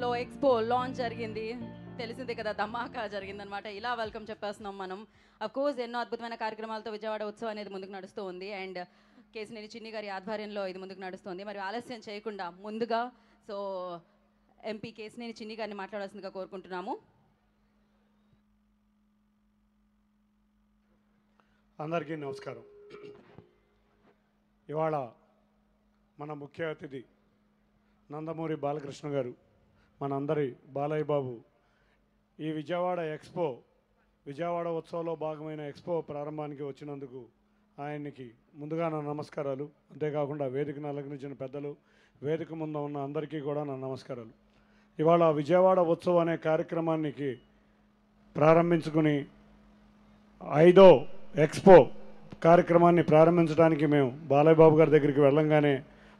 లో expo launch జరిగింది. తెలిసిందే కదా, ధమాకా జరిగిందనమాట. ఇలా వెల్కమ్ చెప్పేస్తున్నాం మనం. అఫ్ కోర్స్ ఎన్నో అద్భుతమైన కార్యక్రమాలతో విజయవాడ ఉత్సవం అనేది ముందుకు నడుస్తూ ఉంది. అండ్ కేసినేని చిన్ని గారి ఆధ్వర్యంలో ఇది ముందుకు నడుస్తుంది. మరి ఆలస్యం చేయకుండా ముందుగా సో ఎంపీ కేసినేని చిన్ని గారిని మాట్లాడాల్సిందిగా కోరుకుంటున్నాము. అందరికీ నమస్కారం. ఇవాళ మన ముఖ్య అతిథి నందమూరి బాలకృష్ణ గారు, మనందరి బాలయ్య బాబు ఈ విజయవాడ ఉత్సవంలో భాగమైన ఎక్స్పో ప్రారంభానికి వచ్చినందుకు ఆయనకి ముందుగా నా నమస్కారాలు. అంతేకాకుండా వేదికను అలంకరించిన పెద్దలు, వేదిక ముందు ఉన్న అందరికీ కూడా నా నమస్కారాలు. ఇవాళ విజయవాడ ఉత్సవం అనే కార్యక్రమానికి ప్రారంభించుకుని 5వ ఎక్స్పో కార్యక్రమాన్ని ప్రారంభించడానికి మేము బాలయ్య బాబు గారి దగ్గరికి వెళ్ళంగానే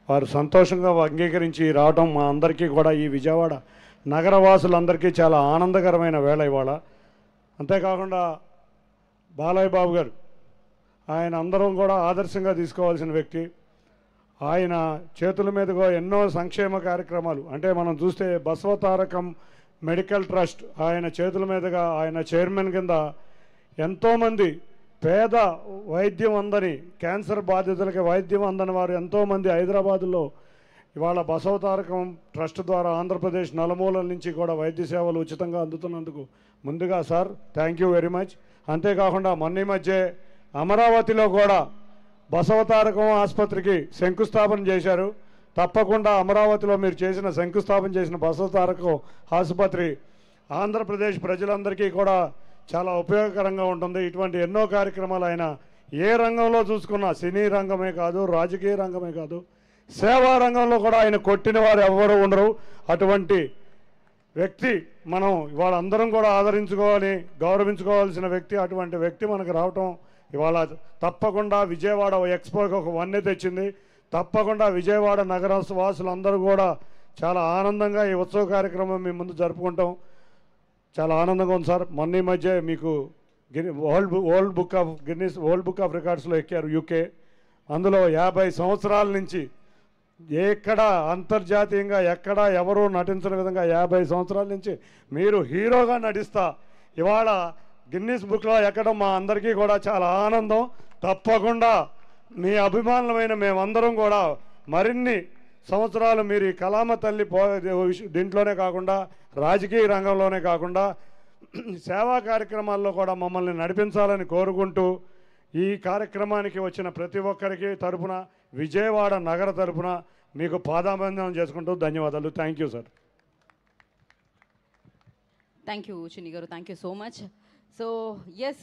వారు సంతోషంగా అంగీకరించి రావటం మా అందరికీ కూడా, ఈ విజయవాడ నగరవాసులందరికీ చాలా ఆనందకరమైన వేళ ఇవాళ. అంతేకాకుండా బాలయ్య బాబు గారు ఆయన అందరం కూడా ఆదర్శంగా తీసుకోవాల్సిన వ్యక్తి. ఆయన చేతుల మీదుగా ఎన్నో సంక్షేమ కార్యక్రమాలు, అంటే మనం చూస్తే బసవతారకం మెడికల్ ట్రస్ట్ ఆయన చేతుల మీదుగా ఆయన చైర్మన్ కింద ఎంతోమంది పేద వైద్యం అందని, క్యాన్సర్ బాధితులకి వైద్యం అందని వారు ఎంతోమంది హైదరాబాదులో ఇవాళ బసవతారకం ట్రస్ట్ ద్వారా ఆంధ్రప్రదేశ్ నలుమూలల నుంచి కూడా వైద్య సేవలు ఉచితంగా అందుతున్నందుకు ముందుగా sir thank you very much. అంతేకాకుండా మొన్న మధ్య అమరావతిలో కూడా బసవతారకం ఆసుపత్రికి శంకుస్థాపన చేశారు. తప్పకుండా అమరావతిలో మీరు శంకుస్థాపన చేసిన బసవతారకం ఆసుపత్రి ఆంధ్రప్రదేశ్ ప్రజలందరికీ కూడా చాలా ఉపయోగకరంగా ఉంటుంది. ఇటువంటి ఎన్నో కార్యక్రమాలు ఆయన ఏ రంగంలో చూసుకున్నా, సినీ రంగమే కాదు, రాజకీయ రంగమే కాదు, సేవా రంగంలో కూడా ఆయన కొట్టిన వారు ఎవరు ఉండరు. అటువంటి వ్యక్తి మనం ఇవాళ అందరం కూడా ఆదరించుకోవాలి, గౌరవించుకోవాల్సిన వ్యక్తి. అటువంటి వ్యక్తి మనకు రావటం ఇవాళ తప్పకుండా విజయవాడ ఎక్స్పోకి ఒక వన్నె తెచ్చింది. తప్పకుండా విజయవాడ నగర వాసులందరూ కూడా చాలా ఆనందంగా ఈ ఉత్సవ కార్యక్రమం మీ ముందు జరుపుకుంటాం. చాలా ఆనందంగా ఉంది సార్. మొన్న మధ్య మీకు వరల్డ్ బుక్ ఆఫ్ రికార్డ్స్లో ఎక్కారు యూకే. అందులో 50 సంవత్సరాల నుంచి ఎక్కడ అంతర్జాతీయంగా ఎక్కడా ఎవరూ నటించిన విధంగా 50 సంవత్సరాల నుంచి మీరు హీరోగా నటిస్తా ఇవాళ గిన్నిస్ బుక్లో ఎక్కడం మా అందరికీ కూడా చాలా ఆనందం. తప్పకుండా మీ అభిమానులమైన మేమందరం కూడా మరిన్ని సంవత్సరాలు మీరు ఈ కళామ తల్లి దీంట్లోనే కాకుండా, రాజకీయ రంగంలోనే కాకుండా సేవా కార్యక్రమాల్లో కూడా మమ్మల్ని నడిపించాలని కోరుకుంటూ, ఈ కార్యక్రమానికి వచ్చిన ప్రతి ఒక్కరికి తరపున, విజయవాడ నగర తరపున మీకు పాదాభివందనం చేసుకుంటూ ధన్యవాదాలు. Thank you sir. Thank you Chinni గారు, thank you so much. So yes